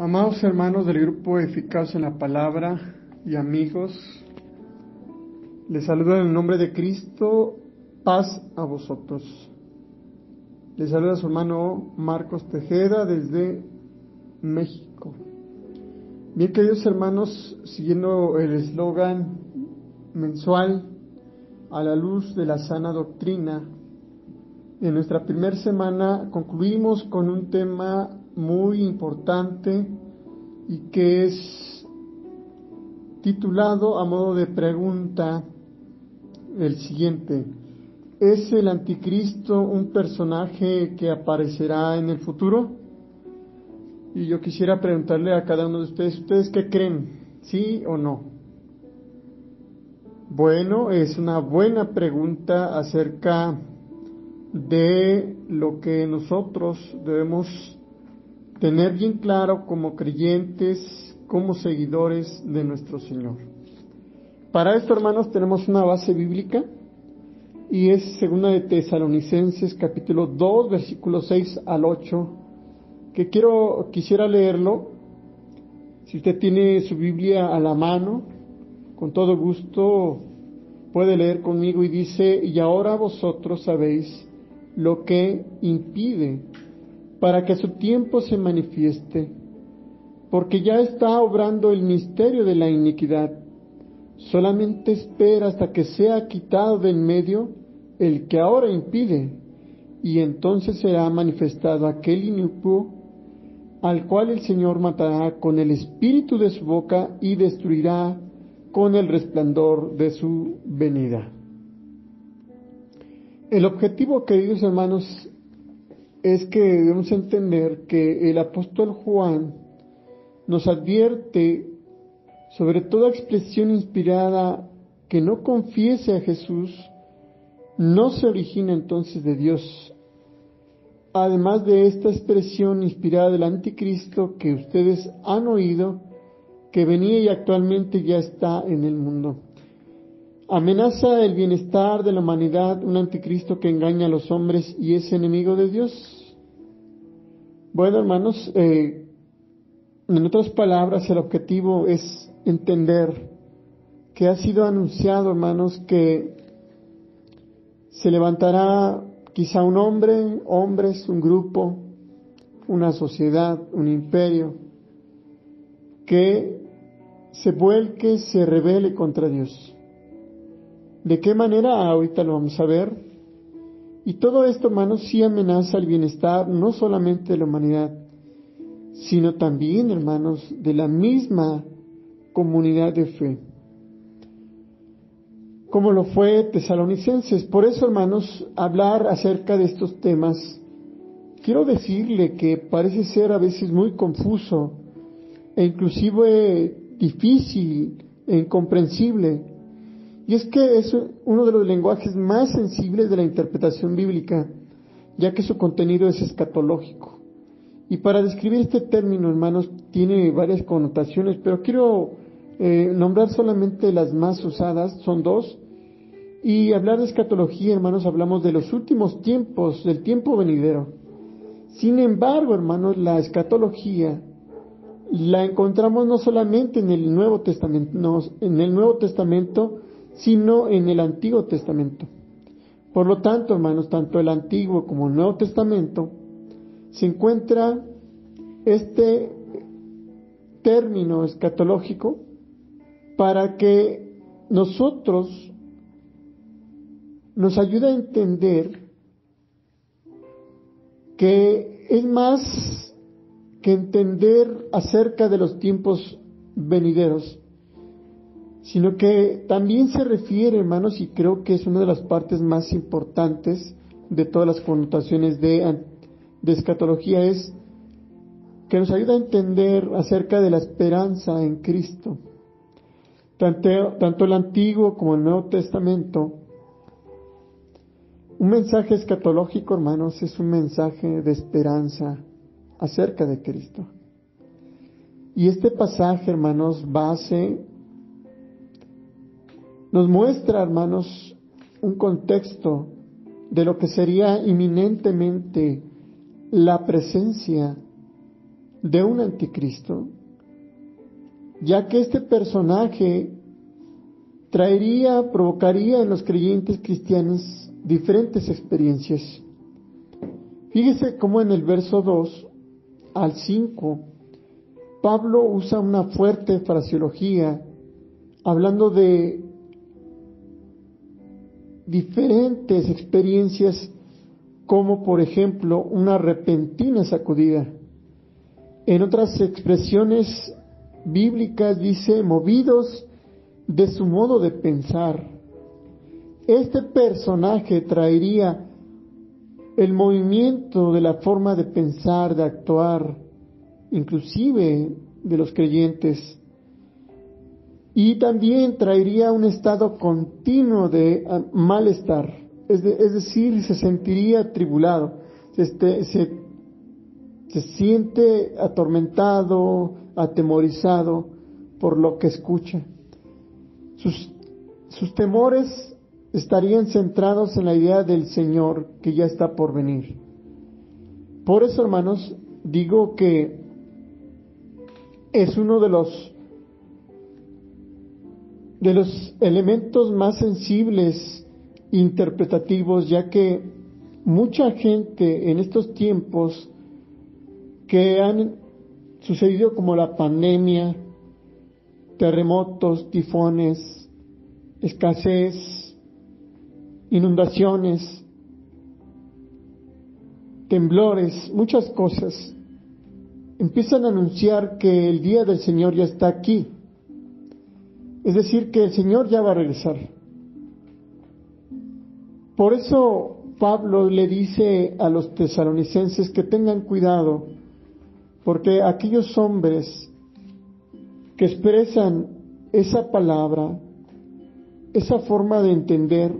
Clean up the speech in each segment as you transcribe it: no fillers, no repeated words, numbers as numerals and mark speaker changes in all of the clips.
Speaker 1: Amados hermanos del grupo Eficaz en la Palabra y amigos, les saludo en el nombre de Cristo, paz a vosotros. Les saluda su hermano Marcos Tejeda desde México. Bien, queridos hermanos, siguiendo el eslogan mensual a la luz de la sana doctrina, en nuestra primera semana concluimos con un tema muy importante y que es titulado a modo de pregunta el siguiente: ¿es el anticristo un personaje que aparecerá en el futuro? Y yo quisiera preguntarle a cada uno de ¿ustedes qué creen? ¿Sí o no? Bueno, es una buena pregunta acerca de lo que nosotros debemos tener bien claro como creyentes, como seguidores de nuestro Señor. Para esto, hermanos, tenemos una base bíblica y es 2 de Tesalonicenses capítulo 2 versículos 6 al 8, que quisiera leerlo. Si usted tiene su Biblia a la mano, con todo gusto puede leer conmigo, y dice: y ahora vosotros sabéis lo que impide para que a su tiempo se manifieste, porque ya está obrando el misterio de la iniquidad. Solamente espera hasta que sea quitado de en medio el que ahora impide, y entonces será manifestado aquel inicuo, al cual el Señor matará con el espíritu de su boca y destruirá con el resplandor de su venida. El objetivo, queridos hermanos, es que debemos entender que el apóstol Juan nos advierte sobre toda expresión inspirada que no confiese a Jesús, no se origina entonces de Dios. Además de esta expresión inspirada del anticristo que ustedes han oído, que venía y actualmente ya está en el mundo. ¿Amenaza el bienestar de la humanidad un anticristo que engaña a los hombres y es enemigo de Dios? Bueno, hermanos, en otras palabras, el objetivo es entender que ha sido anunciado, hermanos, que se levantará quizá un hombre, hombres, un grupo, una sociedad, un imperio, que se vuelque, se rebele contra Dios. ¿De qué manera? Ahorita lo vamos a ver. Y todo esto, hermanos, sí amenaza el bienestar no solamente de la humanidad, sino también, hermanos, de la misma comunidad de fe, como lo fue Tesalonicenses. Por eso, hermanos, hablar acerca de estos temas, quiero decirle que parece ser a veces muy confuso e inclusive difícil e incomprensible. Y es que es uno de los lenguajes más sensibles de la interpretación bíblica, ya que su contenido es escatológico. Y para describir este término, hermanos, tiene varias connotaciones, pero quiero nombrar solamente las más usadas, son dos. Y hablar de escatología, hermanos, hablamos de los últimos tiempos, del tiempo venidero. Sin embargo, hermanos, la escatología la encontramos no solamente en el Nuevo Testamento, sino en el Antiguo Testamento. Por lo tanto, hermanos, tanto el Antiguo como el Nuevo Testamento se encuentra este término escatológico para que nosotros nos ayude a entender que es más que entender acerca de los tiempos venideros, sino que también se refiere, hermanos, y creo que es una de las partes más importantes de todas las connotaciones de escatología, es que nos ayuda a entender acerca de la esperanza en Cristo. Tanto el Antiguo como el Nuevo Testamento, un mensaje escatológico, hermanos, es un mensaje de esperanza acerca de Cristo. Y este pasaje, hermanos, nos muestra, hermanos, un contexto de lo que sería inminentemente la presencia de un anticristo, ya que este personaje provocaría en los creyentes cristianos diferentes experiencias. Fíjese cómo en el verso 2 al 5, Pablo usa una fuerte fraseología, hablando de diferentes experiencias, como por ejemplo una repentina sacudida. En otras expresiones bíblicas dice, movidos de su modo de pensar. Este personaje traería el movimiento de la forma de pensar, de actuar, inclusive de los creyentes, y también traería un estado continuo de malestar, es decir, se sentiría atribulado, se siente atormentado, atemorizado por lo que escucha. Sus temores estarían centrados en la idea del Señor que ya está por venir. Por eso, hermanos, digo que es uno de los elementos más sensibles interpretativos, ya que mucha gente en estos tiempos que han sucedido, como la pandemia, terremotos, tifones, escasez, inundaciones, temblores, muchas cosas, empiezan a anunciar que el día del Señor ya está aquí. Es decir, que el Señor ya va a regresar. Por eso Pablo le dice a los tesalonicenses que tengan cuidado, porque aquellos hombres que expresan esa palabra, esa forma de entender,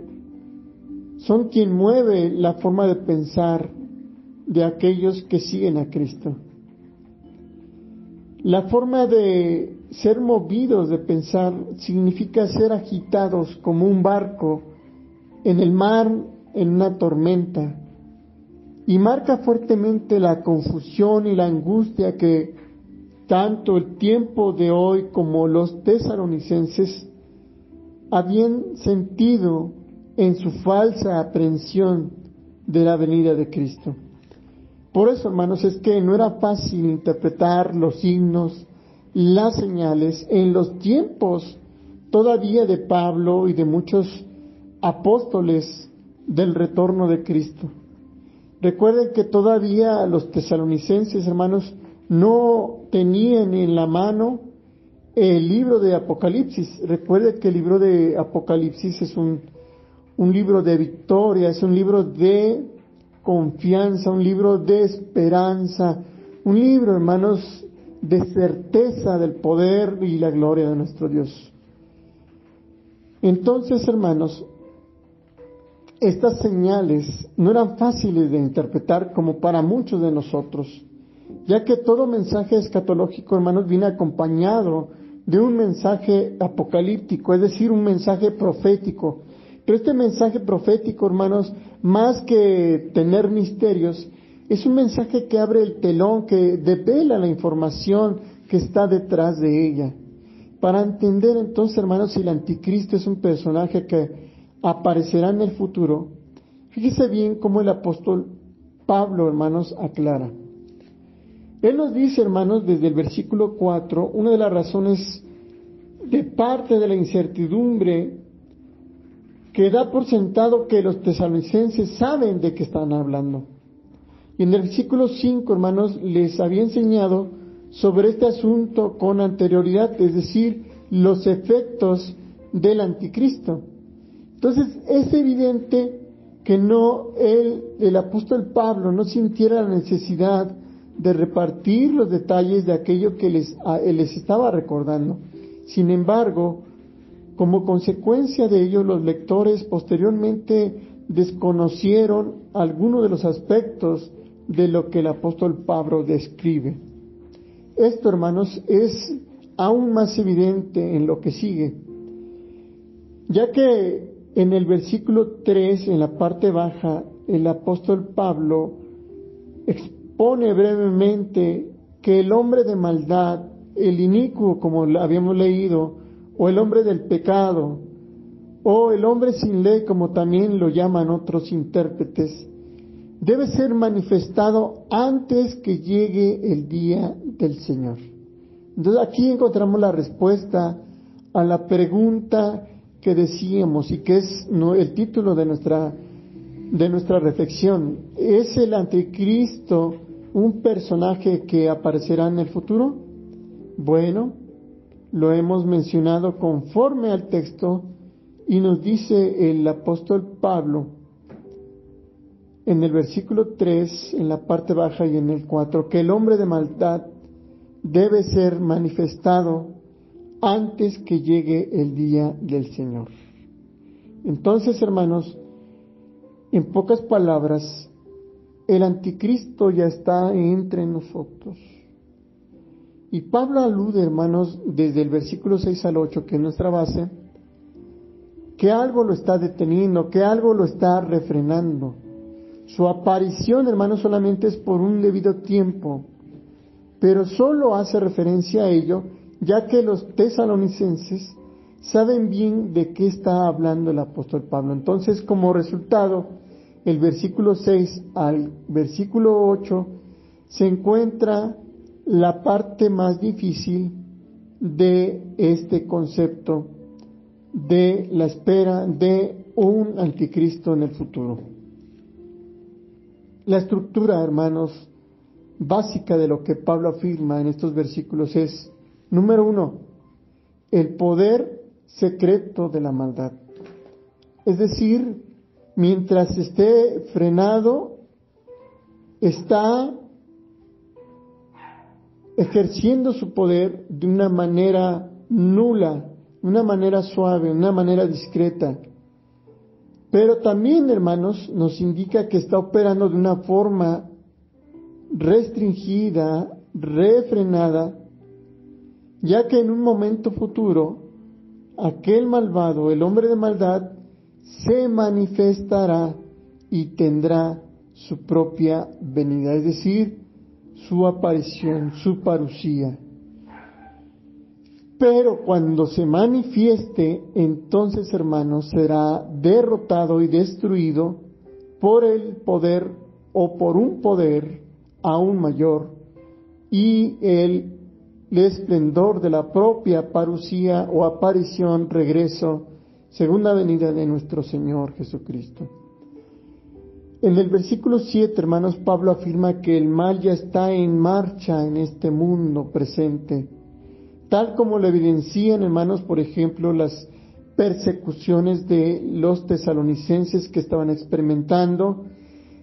Speaker 1: son quien mueve la forma de pensar de aquellos que siguen a Cristo. La forma de ser movidos de pensar significa ser agitados como un barco en el mar en una tormenta, y marca fuertemente la confusión y la angustia que tanto el tiempo de hoy como los tesalonicenses habían sentido en su falsa aprehensión de la venida de Cristo. Por eso, hermanos, es que no era fácil interpretar los signos, las señales en los tiempos todavía de Pablo y de muchos apóstoles del retorno de Cristo. Recuerden que todavía los tesalonicenses, hermanos, no tenían en la mano el libro de Apocalipsis. Recuerden que el libro de Apocalipsis es un libro de victoria, es un libro de confianza, un libro de esperanza, un libro, hermanos, de certeza del poder y la gloria de nuestro Dios. Entonces, hermanos, estas señales no eran fáciles de interpretar como para muchos de nosotros, ya que todo mensaje escatológico, hermanos, viene acompañado de un mensaje apocalíptico, es decir, un mensaje profético. Pero este mensaje profético, hermanos, más que tener misterios, es un mensaje que abre el telón, que devela la información que está detrás de ella. Para entender entonces, hermanos, si el anticristo es un personaje que aparecerá en el futuro, fíjese bien cómo el apóstol Pablo, hermanos, aclara. Él nos dice, hermanos, desde el versículo 4, una de las razones de parte de la incertidumbre que da por sentado que los tesalonicenses saben de qué están hablando. Y en el versículo 5, hermanos, les había enseñado sobre este asunto con anterioridad, es decir, los efectos del anticristo. Entonces, es evidente que el apóstol Pablo no sintiera la necesidad de repartir los detalles de aquello que les estaba recordando. Sin embargo, como consecuencia de ello, los lectores posteriormente desconocieron algunos de los aspectos de lo que el apóstol Pablo describe. Esto, hermanos, es aún más evidente en lo que sigue, ya que en el versículo 3, en la parte baja, el apóstol Pablo expone brevemente que el hombre de maldad, el inicuo, como habíamos leído, o el hombre del pecado, o el hombre sin ley, como también lo llaman otros intérpretes, debe ser manifestado antes que llegue el día del Señor. Entonces aquí encontramos la respuesta a la pregunta que decíamos y que es el título de nuestra reflexión. ¿Es el anticristo un personaje que aparecerá en el futuro? Bueno, lo hemos mencionado conforme al texto y nos dice el apóstol Pablo en el versículo 3, en la parte baja y en el 4, que el hombre de maldad debe ser manifestado antes que llegue el día del Señor. Entonces, hermanos, en pocas palabras, el anticristo ya está entre nosotros. Y Pablo alude, hermanos, desde el versículo 6 al 8, que es nuestra base, que algo lo está deteniendo, que algo lo está refrenando. Su aparición, hermanos, solamente es por un debido tiempo, pero solo hace referencia a ello, ya que los tesalonicenses saben bien de qué está hablando el apóstol Pablo. Entonces, como resultado, el versículo 6 al versículo 8 se encuentra la parte más difícil de este concepto de la espera de un anticristo en el futuro. La estructura, hermanos, básica de lo que Pablo afirma en estos versículos es, número 1, el poder secreto de la maldad. Es decir, mientras esté frenado, está ejerciendo su poder de una manera nula, de una manera suave, de una manera discreta. Pero también, hermanos, nos indica que está operando de una forma restringida, refrenada, ya que en un momento futuro, aquel malvado, el hombre de maldad, se manifestará y tendrá su propia venida, es decir, su aparición, su parucía. Pero cuando se manifieste, entonces, hermanos, será derrotado y destruido por el poder o por un poder aún mayor y el esplendor de la propia parucía o aparición, regreso, segunda venida de nuestro Señor Jesucristo. En el versículo 7, hermanos, Pablo afirma que el mal ya está en marcha en este mundo presente, tal como lo evidencian, hermanos, por ejemplo, las persecuciones de los tesalonicenses que estaban experimentando,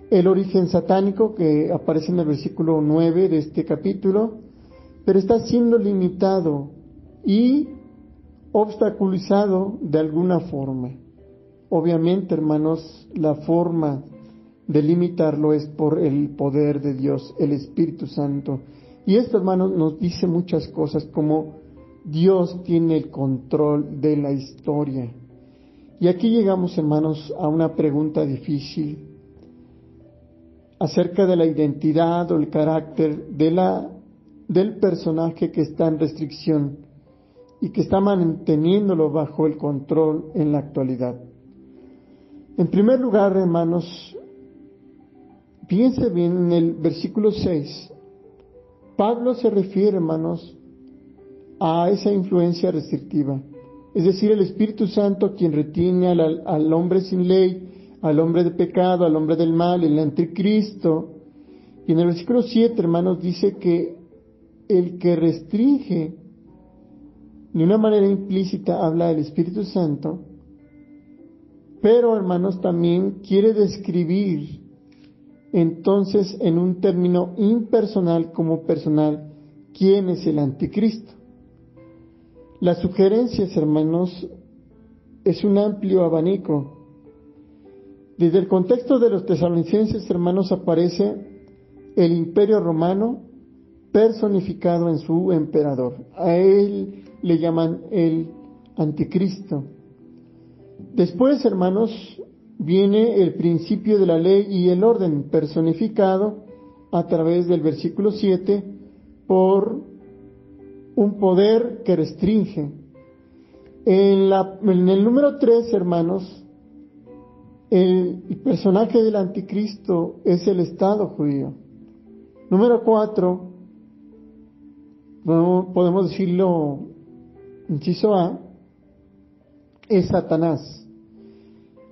Speaker 1: el origen satánico que aparece en el versículo 9 de este capítulo, pero está siendo limitado y obstaculizado de alguna forma. Obviamente, hermanos, la forma de limitarlo es por el poder de Dios, el Espíritu Santo. Y esto, hermanos, nos dice muchas cosas, como Dios tiene el control de la historia. Y aquí llegamos, hermanos, a una pregunta difícil acerca de la identidad o el carácter del personaje que está en restricción y que está manteniéndolo bajo el control en la actualidad. En primer lugar, hermanos, piense bien en el versículo 6. Pablo se refiere, hermanos, a esa influencia restrictiva, es decir, el Espíritu Santo quien retiene al hombre sin ley, al hombre de pecado, al hombre del mal, el anticristo. Y en el versículo 7, hermanos, dice que el que restringe de una manera implícita habla del Espíritu Santo, pero, hermanos, también quiere describir entonces en un término impersonal como personal quién es el anticristo. Las sugerencias, hermanos, es un amplio abanico. Desde el contexto de los tesalonicenses, hermanos, aparece el imperio romano personificado en su emperador. A él le llaman el anticristo. Después, hermanos, viene el principio de la ley y el orden personificado a través del versículo 7 por un poder que restringe. En el número 3, hermanos, el personaje del anticristo es el Estado judío. Número 4, podemos decirlo, inciso A, es Satanás.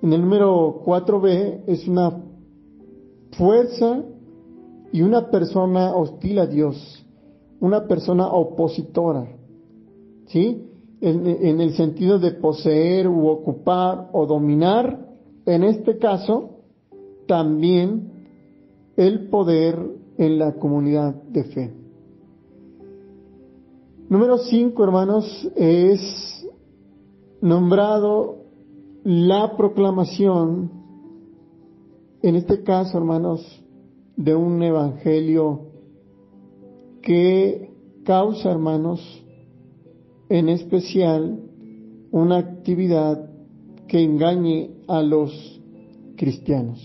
Speaker 1: En el número 4b es una fuerza y una persona hostil a Dios, una persona opositora, ¿sí? En el sentido de poseer u ocupar o dominar, en este caso, también el poder en la comunidad de fe. Número 5, hermanos, es nombrado la proclamación, en este caso, hermanos, de un evangelio que causa, hermanos, en especial una actividad que engañe a los cristianos.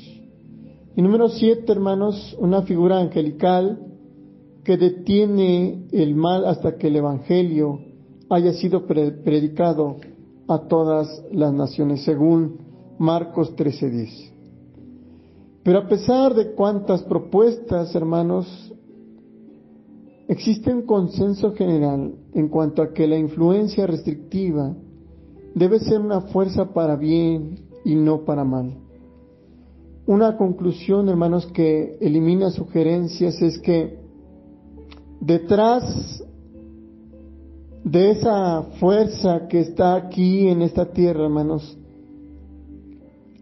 Speaker 1: Y número 7, hermanos, una figura angelical que detiene el mal hasta que el evangelio haya sido predicado a todas las naciones, según Marcos 13:10. Pero a pesar de cuantas propuestas, hermanos, existe un consenso general en cuanto a que la influencia restrictiva debe ser una fuerza para bien y no para mal. Una conclusión, hermanos, que elimina sugerencias es que detrás de esa fuerza que está aquí en esta tierra, hermanos,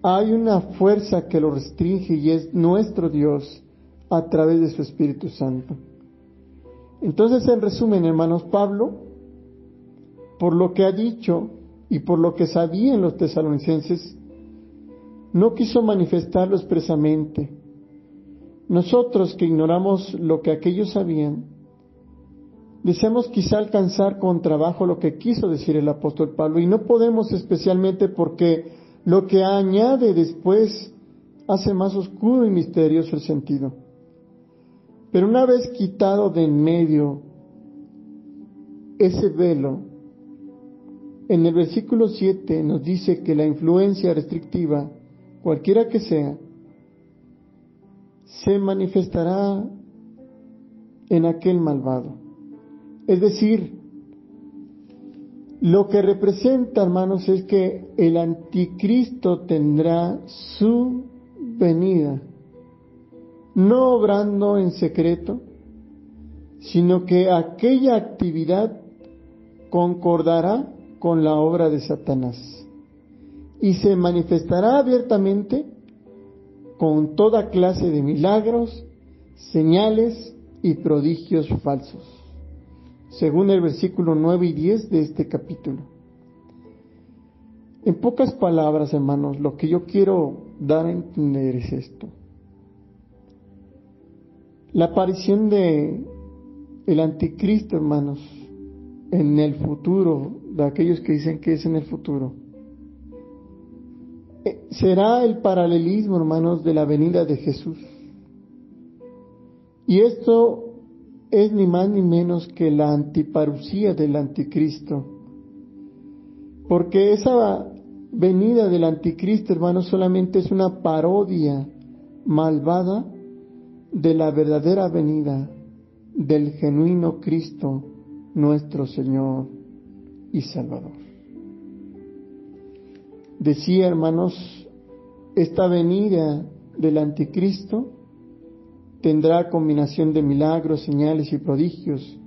Speaker 1: hay una fuerza que lo restringe y es nuestro Dios a través de su Espíritu Santo. Entonces, en resumen, hermanos, Pablo, por lo que ha dicho y por lo que sabían los tesalonicenses, no quiso manifestarlo expresamente. Nosotros que ignoramos lo que aquellos sabían, deseamos quizá alcanzar con trabajo lo que quiso decir el apóstol Pablo, y no podemos, especialmente porque lo que añade después hace más oscuro y misterioso el sentido. Pero una vez quitado de en medio ese velo, en el versículo 7 nos dice que la influencia restrictiva, cualquiera que sea, se manifestará en aquel malvado. Es decir, lo que representa, hermanos, es que el anticristo tendrá su venida, no obrando en secreto, sino que aquella actividad concordará con la obra de Satanás y se manifestará abiertamente con toda clase de milagros, señales y prodigios falsos, según el versículo 9 y 10 de este capítulo. En pocas palabras, hermanos, lo que yo quiero dar a entender es esto. La aparición de el anticristo, hermanos, en el futuro, de aquellos que dicen que es en el futuro, será el paralelismo, hermanos, de la venida de Jesús. Y esto es ni más ni menos que la antiparucía del anticristo, porque esa venida del anticristo, hermanos, solamente es una parodia malvada de la verdadera venida del genuino Cristo, nuestro Señor y Salvador. Decía, hermanos, esta venida del anticristo tendrá combinación de milagros, señales y prodigios,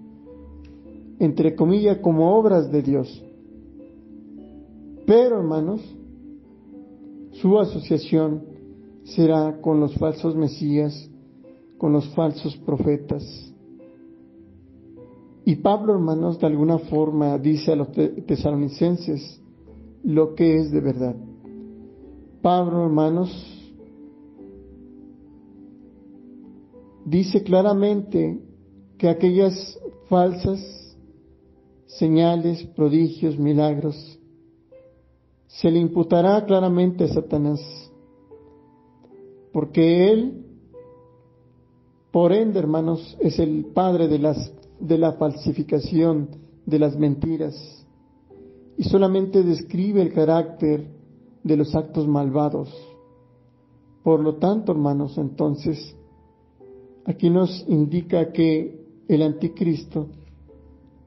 Speaker 1: entre comillas, como obras de Dios. Pero, hermanos, su asociación será con los falsos mesías, con los falsos profetas. Y Pablo, hermanos, de alguna forma dice a los tesalonicenses lo que es de verdad. Pablo, hermanos, dice claramente que aquellas falsas señales, prodigios, milagros, se le imputará claramente a Satanás, porque él, por ende, hermanos, es el padre de las de la falsificación, de las mentiras, y solamente describe el carácter de los actos malvados. Por lo tanto, hermanos, entonces, aquí nos indica que el anticristo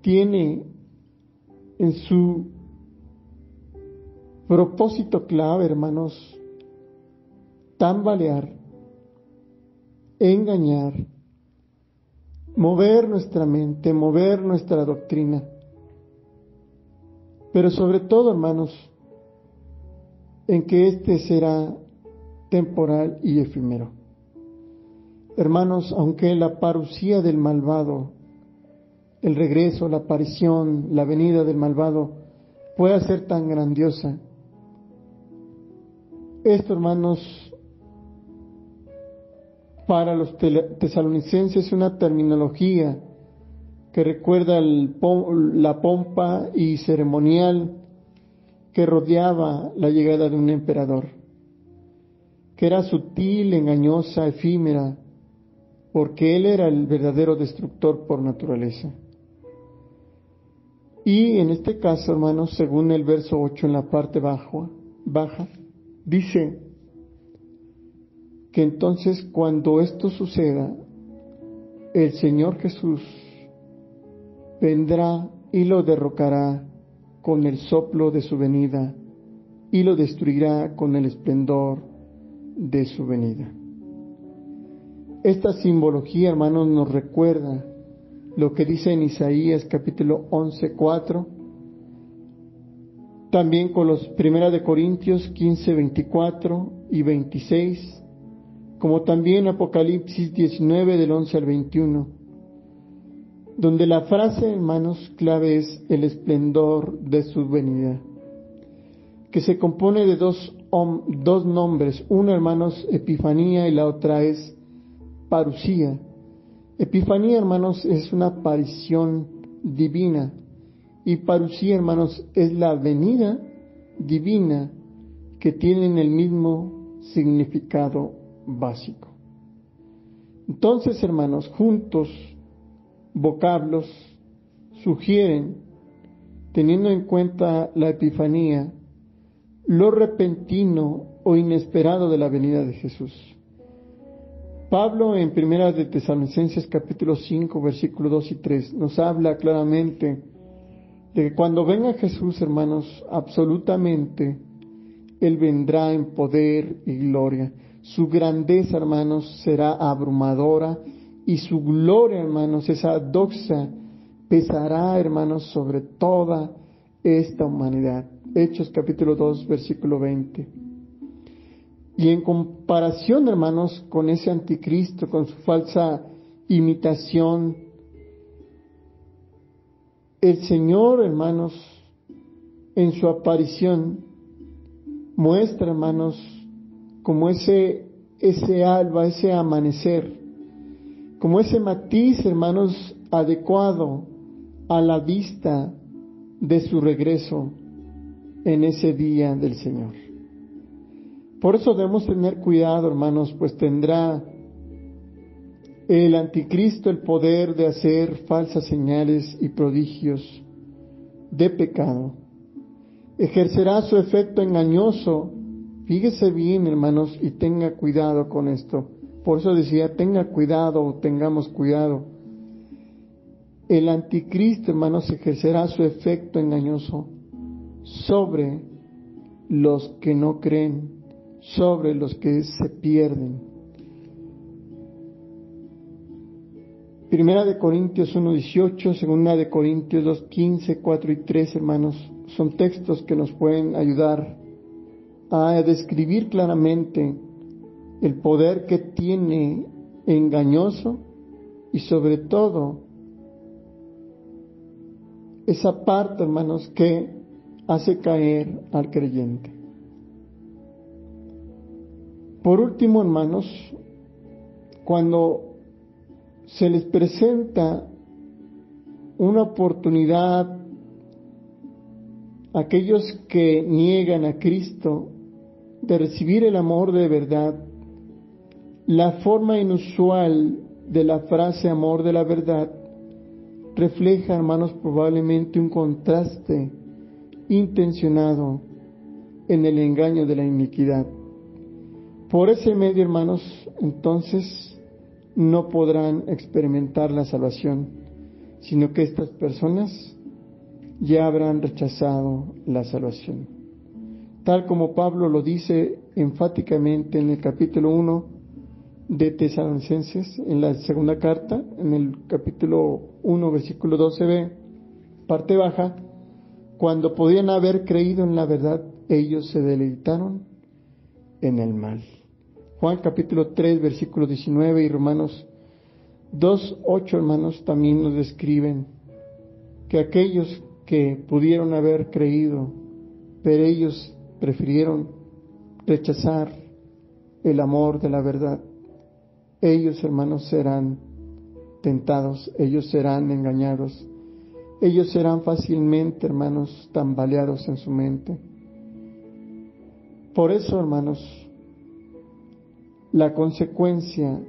Speaker 1: tiene en su propósito clave, hermanos, tambalear, engañar, mover nuestra mente, mover nuestra doctrina. Pero sobre todo, hermanos, en que este será temporal y efímero. Hermanos, aunque la parucía del malvado, el regreso, la aparición, la venida del malvado pueda ser tan grandiosa, esto, hermanos, para los tesalonicenses es una terminología que recuerda la pompa y ceremonial que rodeaba la llegada de un emperador, que era sutil, engañosa, efímera, porque él era el verdadero destructor por naturaleza. Y en este caso, hermanos, según el verso 8 en la parte baja, dice que entonces cuando esto suceda, el Señor Jesús vendrá y lo derrocará con el soplo de su venida y lo destruirá con el esplendor de su venida. Esta simbología, hermanos, nos recuerda lo que dice en Isaías capítulo 11:4, también con los 1 de Corintios 15:24 y 26, como también Apocalipsis 19 del 11 al 21, donde la frase, hermanos, clave es el esplendor de su venida, que se compone de dos nombres, una, hermanos, Epifanía, y la otra es Parucía. Epifanía, hermanos, es una aparición divina, y parucía, hermanos, es la venida divina, que tienen el mismo significado básico. Entonces, hermanos, juntos vocablos sugieren, teniendo en cuenta la epifanía, lo repentino o inesperado de la venida de Jesús. Pablo en 1 de Tesalonicenses capítulo 5 versículos 2 y 3 nos habla claramente de que cuando venga Jesús, hermanos, absolutamente Él vendrá en poder y gloria. Su grandeza, hermanos, será abrumadora, y su gloria, hermanos, esa doxa, pesará, hermanos, sobre toda esta humanidad. Hechos capítulo 2 versículo 20. Y en comparación, hermanos, con ese anticristo, con su falsa imitación, el Señor, hermanos, en su aparición, muestra, hermanos, como ese alba, ese amanecer, como ese matiz, hermanos, adecuado a la vista de su regreso en ese día del Señor. Por eso debemos tener cuidado, hermanos, pues tendrá el anticristo el poder de hacer falsas señales y prodigios de pecado. Ejercerá su efecto engañoso. Fíjese bien, hermanos, y tenga cuidado con esto. Por eso decía, tenga cuidado o tengamos cuidado. El anticristo, hermanos, ejercerá su efecto engañoso sobre los que no creen, sobre los que se pierden. Primera de Corintios 1:18, segunda de Corintios 2:15, 4 y 3, hermanos, son textos que nos pueden ayudar a describir claramente el poder que tiene engañoso y sobre todo esa parte, hermanos, que hace caer al creyente. Por último, hermanos, cuando se les presenta una oportunidad a aquellos que niegan a Cristo de recibir el amor de verdad, la forma inusual de la frase amor de la verdad refleja, hermanos, probablemente un contraste intencionado en el engaño de la iniquidad. Por ese medio, hermanos, entonces no podrán experimentar la salvación, sino que estas personas ya habrán rechazado la salvación. Tal como Pablo lo dice enfáticamente en el capítulo 1 de Tesalonicenses, en la segunda carta, en el capítulo 1, versículo 12b, parte baja, cuando podían haber creído en la verdad, ellos se deleitaron en el mal. Juan capítulo 3, versículo 19 y Romanos 2, 8, hermanos, también nos describen que aquellos que pudieron haber creído, pero ellos prefirieron rechazar el amor de la verdad, ellos, hermanos, serán tentados, ellos serán engañados, ellos serán fácilmente, hermanos, tambaleados en su mente. Por eso, hermanos, la consecuencia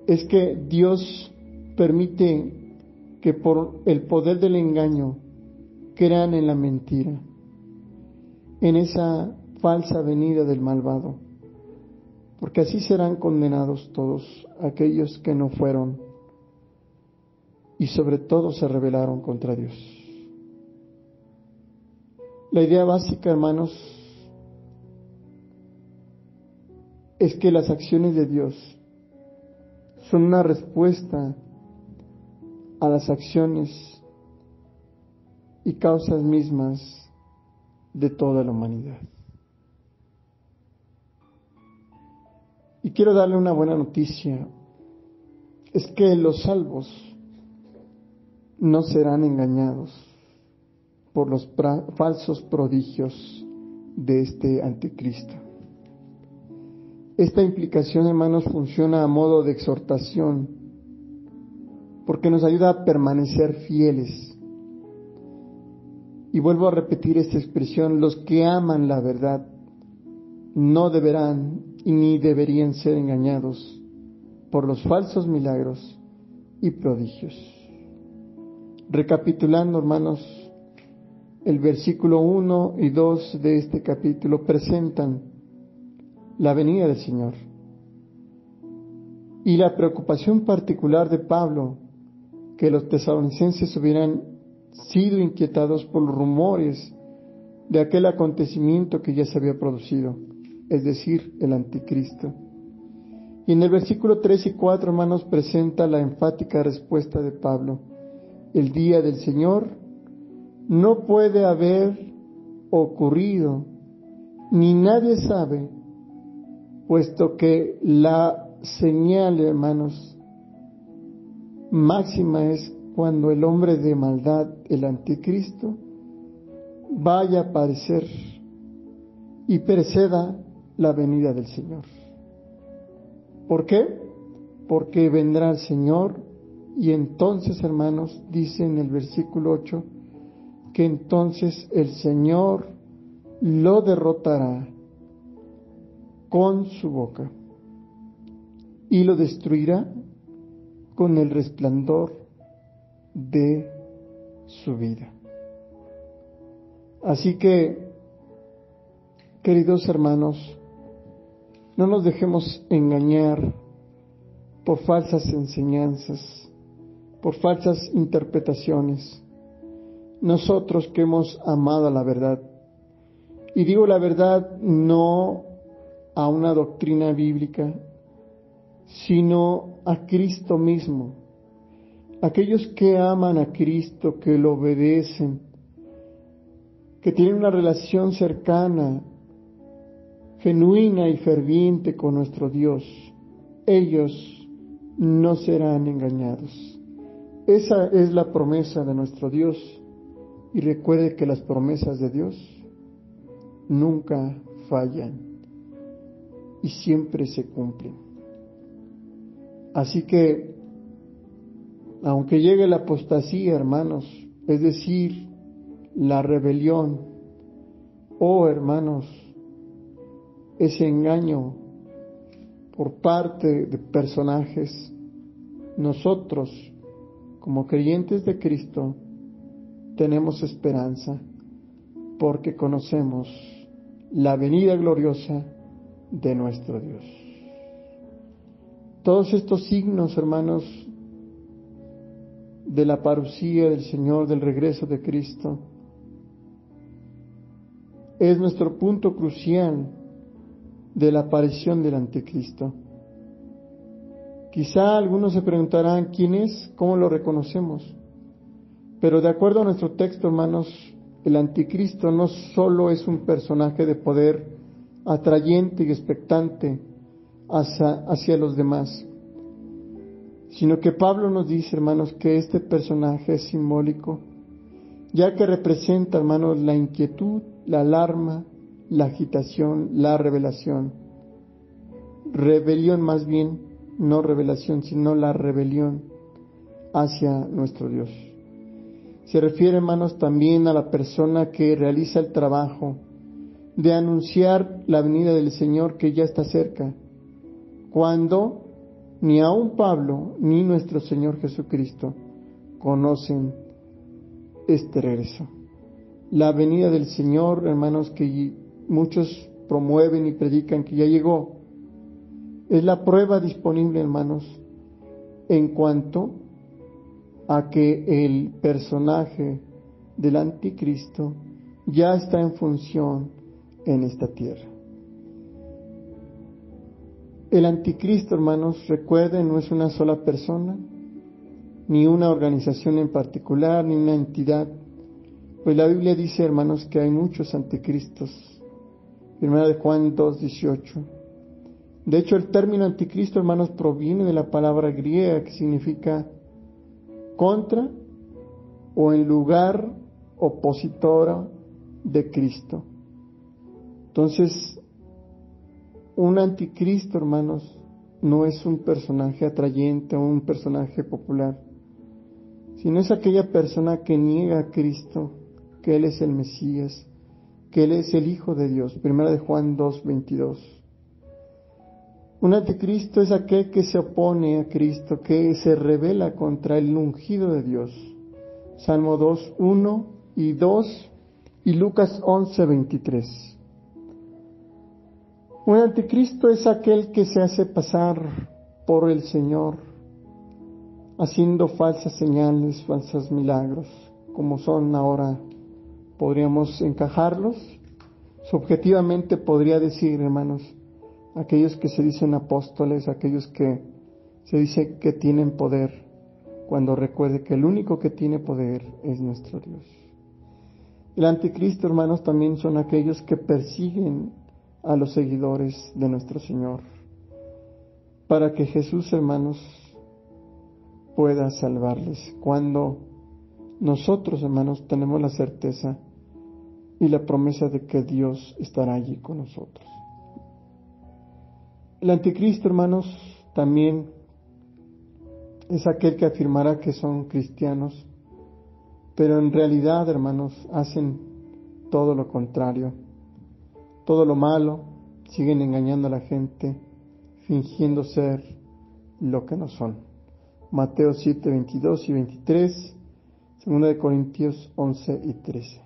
Speaker 1: es que Dios permite que por el poder del engaño crean en la mentira, en esa falsa venida del malvado, porque así serán condenados todos aquellos que no fueron y sobre todo se rebelaron contra Dios. La idea básica, hermanos, es que las acciones de Dios son una respuesta a las acciones y causas mismas de toda la humanidad. Y quiero darle una buena noticia, es que los salvos no serán engañados por los falsos prodigios de este anticristo. Esta implicación, hermanos, funciona a modo de exhortación, porque nos ayuda a permanecer fieles. Y vuelvo a repetir esta expresión: los que aman la verdad no deberán y ni deberían ser engañados por los falsos milagros y prodigios. Recapitulando, hermanos, el versículo 1 y 2 de este capítulo presentan la venida del Señor y la preocupación particular de Pablo, que los tesalonicenses hubieran sido inquietados por los rumores de aquel acontecimiento que ya se había producido, es decir, el anticristo. Y en el versículo 3 y 4, hermanos, presenta la enfática respuesta de Pablo: el día del Señor no puede haber ocurrido, ni nadie sabe, puesto que la señal, hermanos, máxima es cuando el hombre de maldad, el anticristo, vaya a aparecer y preceda la venida del Señor. ¿Por qué? Porque vendrá el Señor y entonces, hermanos, dice en el versículo 8, que entonces el Señor lo derrotará con su boca y lo destruirá con el resplandor de su vida. Así que, queridos hermanos, no nos dejemos engañar por falsas enseñanzas, por falsas interpretaciones. Nosotros que hemos amado la verdad, y digo la verdad no a una doctrina bíblica, sino a Cristo mismo. Aquellos que aman a Cristo, que lo obedecen, que tienen una relación cercana, genuina y ferviente con nuestro Dios, ellos no serán engañados. Esa es la promesa de nuestro Dios. Y recuerde que las promesas de Dios nunca fallan y siempre se cumplen. Así que, aunque llegue la apostasía, hermanos, es decir, la rebelión, hermanos, ese engaño por parte de personajes nosotros, como creyentes de Cristo, tenemos esperanza, porque conocemos la venida gloriosa de nuestro Dios. Todos estos signos, hermanos, de la parucía del Señor, del regreso de Cristo, es nuestro punto crucial de la aparición del anticristo. Quizá algunos se preguntarán quién es, cómo lo reconocemos, pero de acuerdo a nuestro texto, hermanos, el anticristo no solo es un personaje de poder atrayente y expectante hacia los demás, sino que Pablo nos dice, hermanos, que este personaje es simbólico, ya que representa, hermanos, la inquietud, la alarma, la agitación, la rebelión más bien, no revelación, sino la rebelión hacia nuestro Dios. Se refiere, hermanos, también a la persona que realiza el trabajo de anunciar la venida del Señor que ya está cerca, cuando ni aun Pablo ni nuestro Señor Jesucristo conocen este regreso. La venida del Señor, hermanos, que muchos promueven y predican que ya llegó, es la prueba disponible, hermanos, en cuanto a que el personaje del anticristo ya está en función en esta tierra. El anticristo, hermanos, recuerden, no es una sola persona, ni una organización en particular, ni una entidad, pues la Biblia dice, hermanos, que hay muchos anticristos. Primera de Juan 2:18. De hecho, el término anticristo, hermanos, proviene de la palabra griega que significa contra o en lugar opositora de Cristo. Entonces, un anticristo, hermanos, no es un personaje atrayente o un personaje popular, sino es aquella persona que niega a Cristo, que Él es el Mesías, que Él es el Hijo de Dios. Primera de Juan 2:22. Un anticristo es aquel que se opone a Cristo, que se rebela contra el ungido de Dios. Salmo 2:1 y 2 y Lucas 11:23. Un anticristo es aquel que se hace pasar por el Señor, haciendo falsas señales, falsos milagros, como son ahora, podríamos encajarlos. Subjetivamente podría decir, hermanos, aquellos que se dicen apóstoles, aquellos que se dice que tienen poder, cuando recuerde que el único que tiene poder es nuestro Dios. El anticristo, hermanos, también son aquellos que persiguen a los seguidores de nuestro Señor, para que Jesús, hermanos, pueda salvarles, cuando nosotros, hermanos, tenemos la certeza y la promesa de que Dios estará allí con nosotros. El anticristo, hermanos, también es aquel que afirmará que son cristianos, pero en realidad, hermanos, hacen todo lo contrario, todo lo malo, siguen engañando a la gente, fingiendo ser lo que no son. Mateo 7:22 y 23, 2 de Corintios 11 y 13.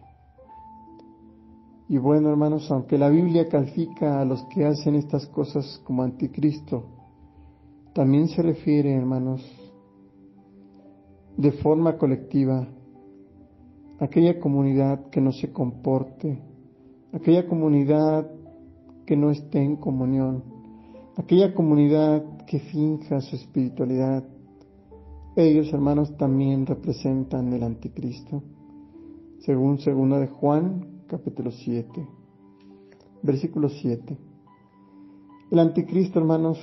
Speaker 1: Y bueno, hermanos, aunque la Biblia califica a los que hacen estas cosas como anticristo, también se refiere, hermanos, de forma colectiva a aquella comunidad que no se comporte, aquella comunidad que no esté en comunión, aquella comunidad que finja su espiritualidad. Ellos, hermanos, también representan el anticristo, según 2 de Juan, capítulo 7, versículo 7. El anticristo, hermanos,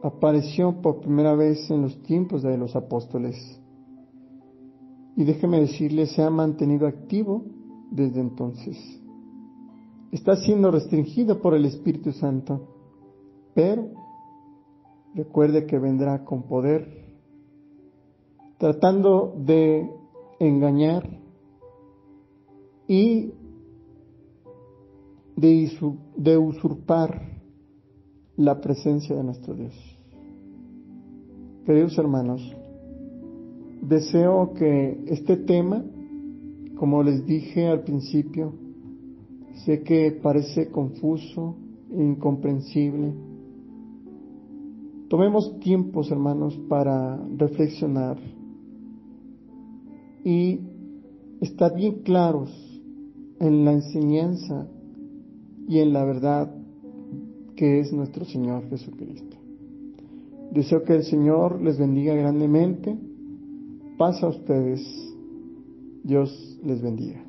Speaker 1: apareció por primera vez en los tiempos de los apóstoles, y déjeme decirles, se ha mantenido activo desde entonces. Está siendo restringido por el Espíritu Santo, pero recuerde que vendrá con poder, tratando de engañar y de usurpar la presencia de nuestro Dios. Queridos hermanos, Deseo que este tema, como les dije al principio, sé que parece confuso, incomprensible. Tomemos tiempos, hermanos, para reflexionar y estar bien claros en la enseñanza y en la verdad que es nuestro Señor Jesucristo. Deseo que el Señor les bendiga grandemente. Paz a ustedes. Dios les bendiga.